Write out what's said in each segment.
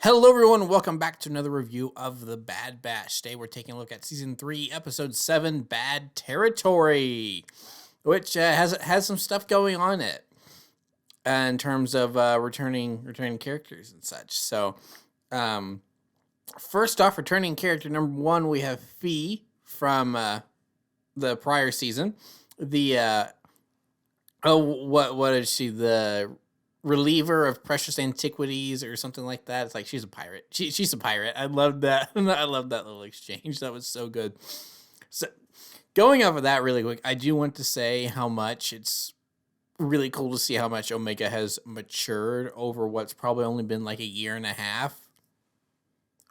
Hello, everyone. Welcome back to another review of The Bad Batch. Today, we're taking a look at Season 3, Episode 7, Bad Territory, which has some stuff going on in it in terms of returning characters and such. So, first off, returning character number 1, we have Fee from the prior season. What is she? The reliever of precious antiquities or something like that. It's like she's a pirate. She's a pirate. I love that. I love that little exchange. That was so good. So going off of that really quick, I do want to say how much it's really cool to see how much Omega has matured over what's probably only been like a year and a half,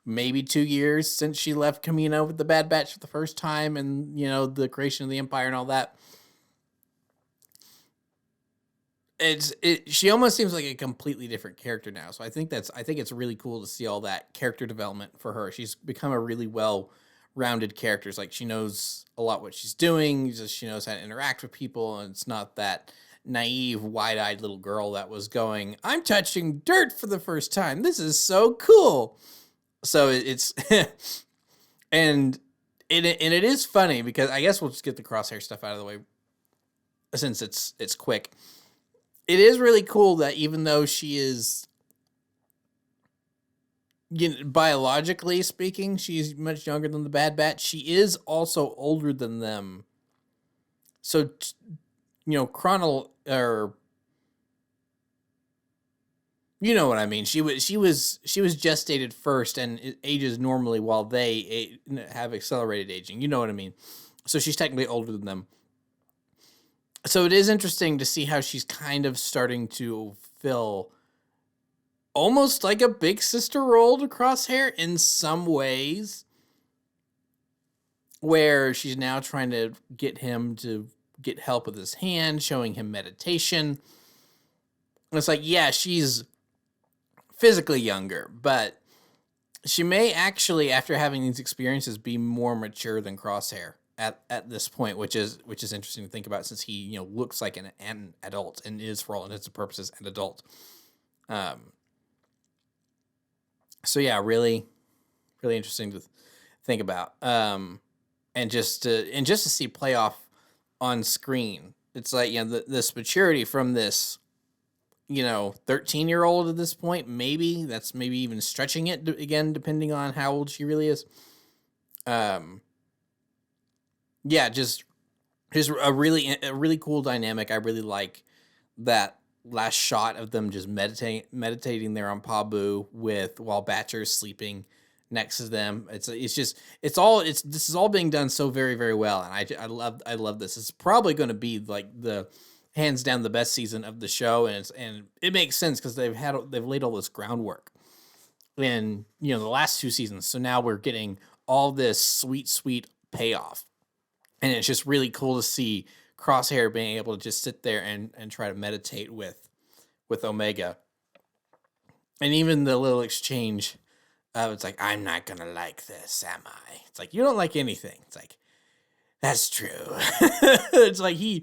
maybe 2 years since she left Camino with the Bad Batch for the first time, and the creation of the Empire and all that. She almost seems like a completely different character now. So I think it's really cool to see all that character development for her. She's become a really well-rounded character. It's like she knows a lot what she's doing. She knows how to interact with people, and it's not that naive, wide-eyed little girl that was going, "I'm touching dirt for the first time. This is so cool." So it's and it is funny because I guess we'll just get the Crosshair stuff out of the way since it's quick. It is really cool that even though she is, biologically speaking, she's much younger than the Bad Batch, she is also older than them. So, or you know what I mean. She was gestated first and it ages normally while they have accelerated aging. You know what I mean. So she's technically older than them. So it is interesting to see how she's kind of starting to fill almost like a big sister role to Crosshair in some ways, where she's now trying to get him to get help with his hand, showing him meditation. And it's like, yeah, she's physically younger, but she may actually, after having these experiences, be more mature than Crosshair at this point, which is interesting to think about, since he looks like an adult and is, for all intents and purposes, an adult. So yeah, really interesting to think about, and just to see play off on screen. It's like this maturity from this 13-year-old at this point. Maybe that's even stretching it again, depending on how old she really is. Yeah, just a really cool dynamic. I really like that last shot of them just meditating there on Pabu while Batcher's sleeping next to them. This is all being done so very, very well, and I love this. It's probably going to be like the hands down the best season of the show, and it makes sense because they've laid all this groundwork in the last 2 seasons. So now we're getting all this sweet payoff. And it's just really cool to see Crosshair being able to just sit there and try to meditate with Omega. And even the little exchange of, it's like, "I'm not going to like this, am I?" It's like, "You don't like anything." It's like, "That's true." It's like he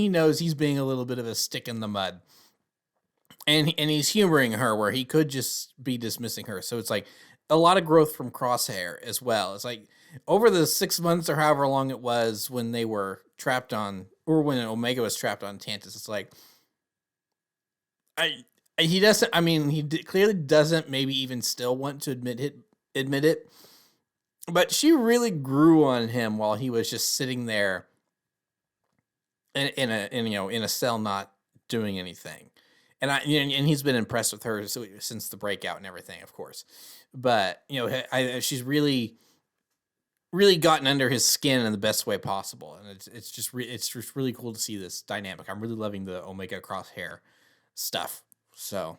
knows he's being a little bit of a stick in the mud. And he's humoring her where he could just be dismissing her. So it's like a lot of growth from Crosshair as well. It's like, over the 6 months or however long it was when they were trapped on, or when Omega was trapped on Tantus, it's like, he clearly doesn't maybe even still want to admit it, but she really grew on him while he was just sitting there in a cell not doing anything. And he's been impressed with her since the breakout and everything, of course. But she's really gotten under his skin in the best way possible, and it's just really cool to see this dynamic. I'm really loving the Omega Crosshair stuff. So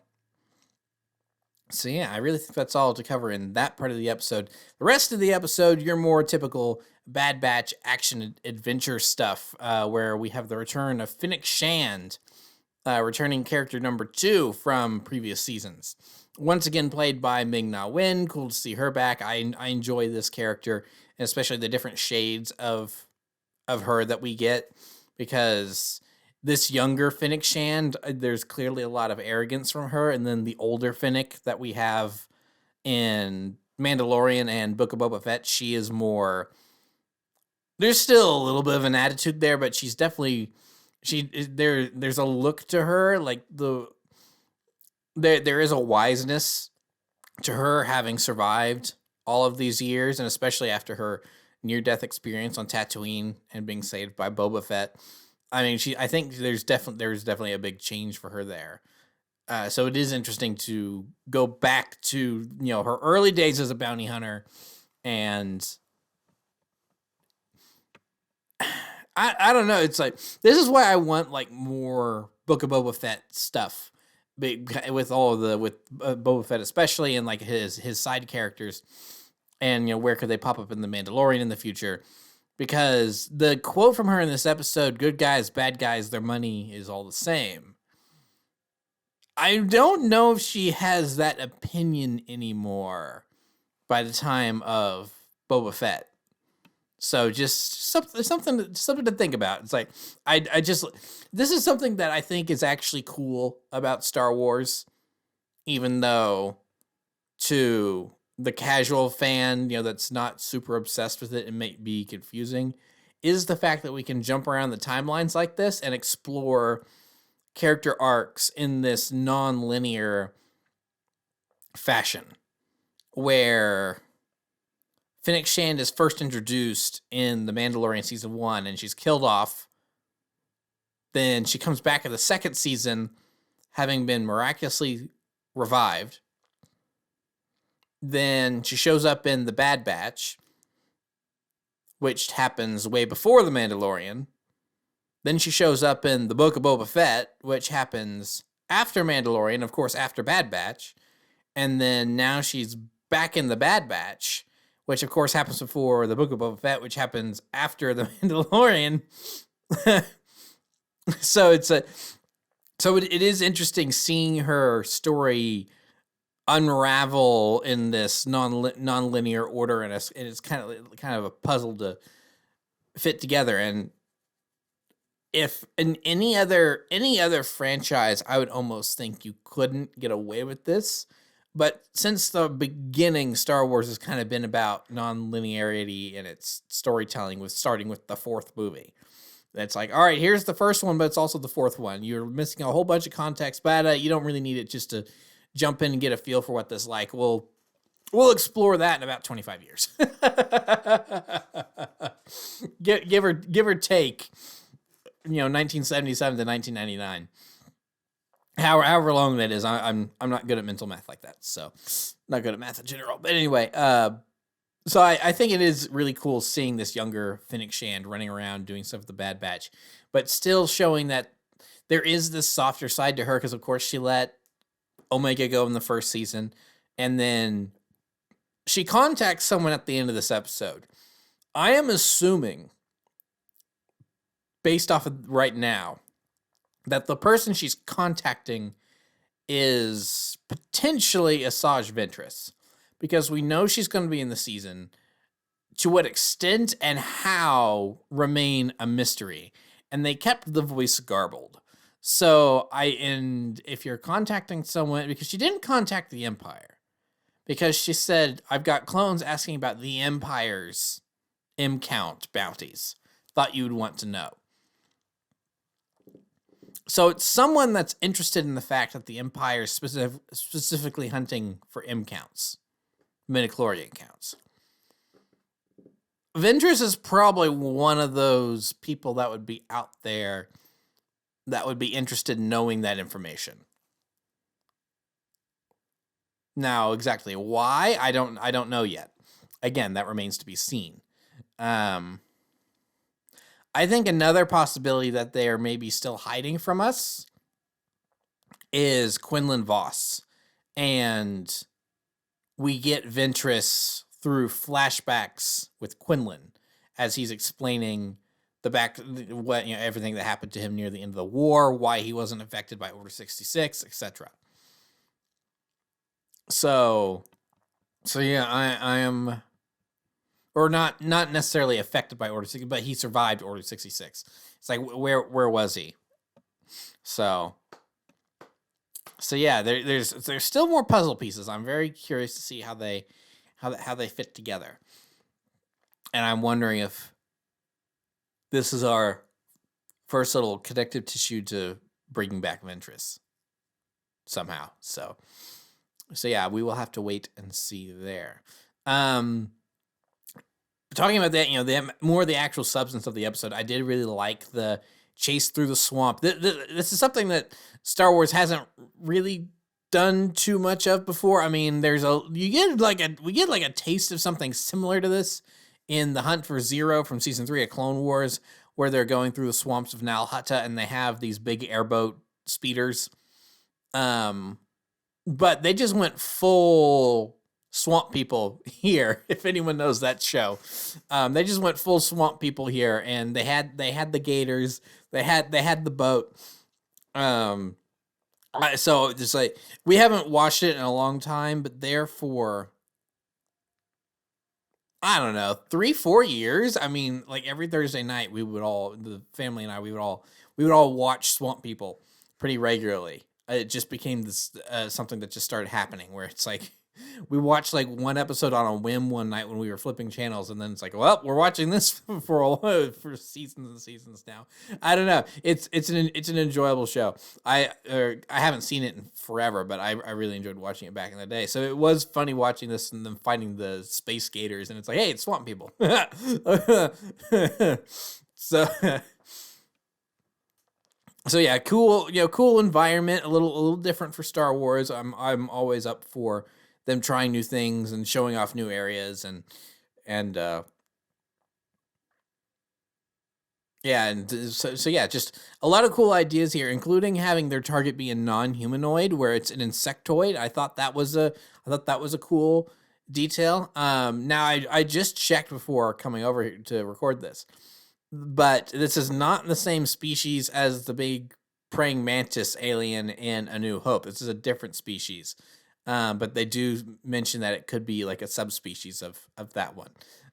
yeah, I really think that's all to cover in that part of the episode. The rest of the episode, your more typical Bad Batch action adventure stuff, where we have the return of Fennic Shand, returning character number 2 from previous seasons. Once again played by Ming-Na Wen. Cool to see her back. I enjoy this character, and especially the different shades of her that we get, because this younger Fennic Shand, there's clearly a lot of arrogance from her, and then the older Fennec that we have in Mandalorian and Book of Boba Fett, she is more. There's still a little bit of an attitude there, but she's definitely there's a look to her, like there is a wiseness to her, having survived all of these years, and especially after her near-death experience on Tatooine and being saved by Boba Fett. I mean, I think there's definitely a big change for her there. So it is interesting to go back to, her early days as a bounty hunter, and I don't know. It's like, this is why I want like more Book of Boba Fett stuff, with all of with Boba Fett especially, and like his side characters, and where could they pop up in the Mandalorian in the future? Because the quote from her in this episode, "Good guys, bad guys, their money is all the same." I don't know if she has that opinion anymore by the time of Boba Fett. So just something to think about. It's like, this is something that I think is actually cool about Star Wars, even though to the casual fan, that's not super obsessed with it and may be confusing, is the fact that we can jump around the timelines like this and explore character arcs in this non-linear fashion, where Fennic Shand is first introduced in The Mandalorian Season 1, and she's killed off. Then she comes back in the second season, having been miraculously revived. Then she shows up in The Bad Batch, which happens way before The Mandalorian. Then she shows up in The Book of Boba Fett, which happens after Mandalorian, of course, after Bad Batch. And then now she's back in The Bad Batch, which of course happens before The Book of Boba Fett, which happens after The Mandalorian. So it is interesting seeing her story unravel in this non-linear order, and it's kind of a puzzle to fit together. And if in any other franchise, I would almost think you couldn't get away with this. But since the beginning, Star Wars has kind of been about non-linearity in its storytelling, starting with the fourth movie. It's like, all right, here's the first one, but it's also the fourth one. You're missing a whole bunch of context, but you don't really need it just to jump in and get a feel for what this is like. We'll explore that in about 25 years. give or take, 1977 to 1999. However long that is, I'm not good at mental math like that, so not good at math in general. But anyway, so I think it is really cool seeing this younger Fennic Shand running around doing stuff with the Bad Batch, but still showing that there is this softer side to her, because of course she let Omega go in the first season, and then she contacts someone at the end of this episode. I am assuming, based off of right now, that the person she's contacting is potentially Asajj Ventress, because we know she's going to be in the season. To what extent and how remain a mystery, and they kept the voice garbled. So if you're contacting someone, because she didn't contact the Empire, because she said, I've got clones asking about the Empire's M-count bounties. Thought you would want to know. So it's someone that's interested in the fact that the Empire is specifically hunting for M-counts, midichlorian counts. Ventress is probably one of those people that would be out there that would be interested in knowing that information. Now, exactly why, I don't know yet. Again, that remains to be seen. I think another possibility that they are maybe still hiding from us is Quinlan Vos. And we get Ventress through flashbacks with Quinlan as he's explaining everything that happened to him near the end of the war, why he wasn't affected by Order 66, etc. So yeah, I am, or not necessarily affected by Order 66, but he survived Order 66. It's like, where was he? So yeah, there's still more puzzle pieces. I'm very curious to see how they fit together, and I'm wondering if this is our first little connective tissue to bringing back Ventress somehow. So yeah, we will have to wait and see there. Talking about that, the more the actual substance of the episode, I did really like the chase through the swamp. This is something that Star Wars hasn't really done too much of before. I mean, we get like a taste of something similar to this in The Hunt for Zero from season 3 of Clone Wars, where they're going through the swamps of Nal Hutta and they have these big airboat speeders. But they just went full swamp people here. If anyone knows that show, they just went full swamp people here, and they had the gators, they had the boat. So just like, we haven't watched it in a long time, but therefore, I don't know, 3-4 years. I mean, like every Thursday night, the family and I, we would all watch Swamp People pretty regularly. It just became this something that just started happening, where it's like we watched like one episode on a whim one night when we were flipping channels, and then it's like, well, we're watching this for seasons and seasons now. I don't know. It's an enjoyable show. I haven't seen it in forever, but I really enjoyed watching it back in the day. So it was funny watching this and then fighting the space gators, and it's like, hey, it's Swamp People. So. So yeah, cool environment, a little different for Star Wars. I'm always up for them trying new things and showing off new areas and so yeah, just a lot of cool ideas here, including having their target be a non-humanoid where it's an insectoid. I thought that was a cool detail. Now I just checked before coming over here to record this. But this is not the same species as the big praying mantis alien in A New Hope. This is a different species. But they do mention that it could be like a subspecies of that one.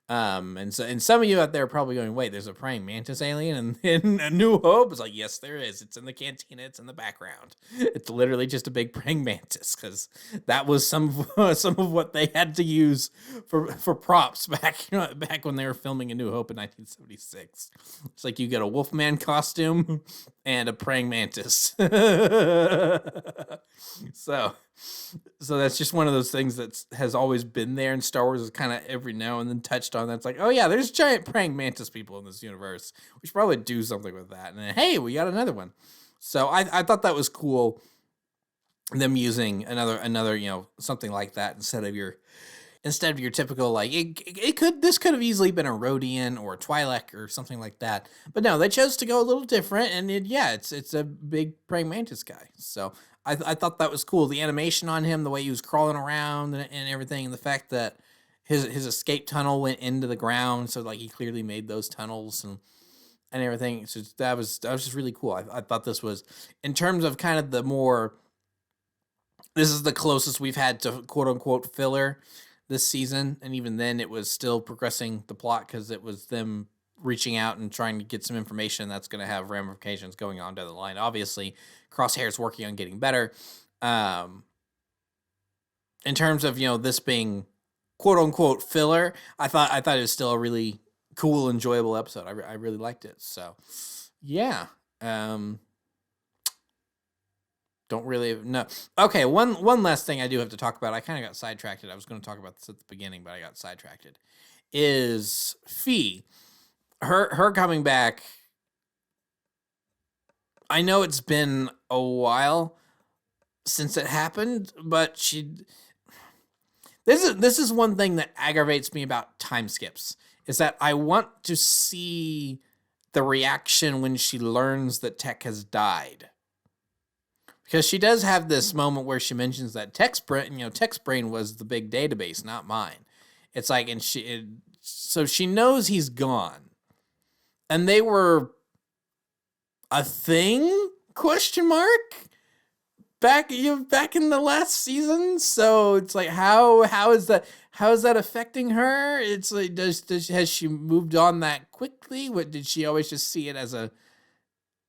And some of you out there are probably going, wait, there's a praying mantis alien in A New Hope? It's like, yes, there is. It's in the cantina. It's in the background. It's literally just a big praying mantis, because that was some of what they had to use for props back when they were filming A New Hope in 1976. It's like you get a Wolfman costume and a praying mantis. So that's just one of those things that has always been there, and Star Wars is kind of every now and then touched on. That's like, oh yeah, there's giant praying mantis people in this universe. We should probably do something with that. And then, hey, we got another one. So I thought that was cool. Them using another something like that instead of your typical, like, this could have easily been a Rhodian or a Twi'lek or something like that. But no, they chose to go a little different, and it's a big praying mantis guy. So I thought that was cool. The animation on him, the way he was crawling around and everything, and the fact that his escape tunnel went into the ground, so like he clearly made those tunnels and everything. So that was just really cool. I thought this was, in terms of kind of the more, this is the closest we've had to quote unquote filler this season, and even then it was still progressing the plot, because it was them reaching out and trying to get some information that's going to have ramifications going on down the line. Obviously, Crosshair's working on getting better. In terms of this being quote unquote filler, I thought it was still a really cool, enjoyable episode. I really liked it. So yeah. Don't really know. Okay, one last thing I do have to talk about. I kind of got sidetracked. I was going to talk about this at the beginning, but I got sidetracked. Is Fee. Her coming back. I know it's been a while since it happened, but this is one thing that aggravates me about time skips, is that I want to see the reaction when she learns that Tech has died. Because she does have this moment where she mentions that Tech's brain was the big database, not mine. It's like, so she knows he's gone. And they were a thing? Question mark? Back in the last season. So it's like, how is that affecting her? It's like, has she moved on that quickly? What, did she always just see it as a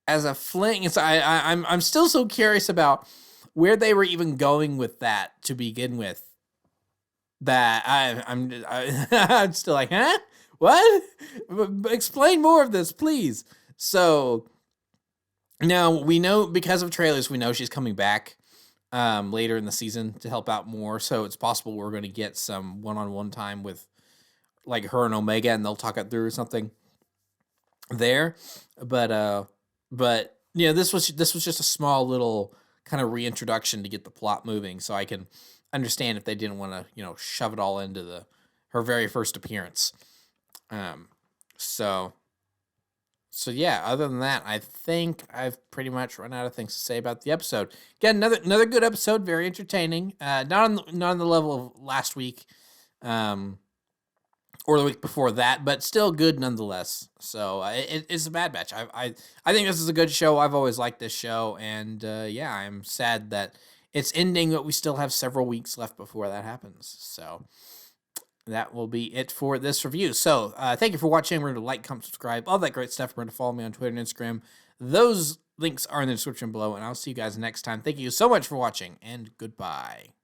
as a fling. It's I'm still so curious about where they were even going with that to begin with. That I'm still like, huh? What? Explain more of this, please. So now we know, because of trailers, we know she's coming back later in the season to help out more. So it's possible we're going to get some one-on-one time with like her and Omega, and they'll talk it through or something there. But yeah, this was just a small little kind of reintroduction to get the plot moving, so I can understand if they didn't want to shove it all into the her very first appearance. Um, so yeah. Other than that, I think I've pretty much run out of things to say about the episode. Again, another good episode, very entertaining. Not on the level of last week. Or the week before that, but still good nonetheless. So it's a Bad Batch. I think this is a good show. I've always liked this show, and yeah, I'm sad that it's ending, but we still have several weeks left before that happens. So that will be it for this review. So thank you for watching. Remember to like, comment, subscribe, all that great stuff. Remember to follow me on Twitter and Instagram. Those links are in the description below, and I'll see you guys next time. Thank you so much for watching, and goodbye.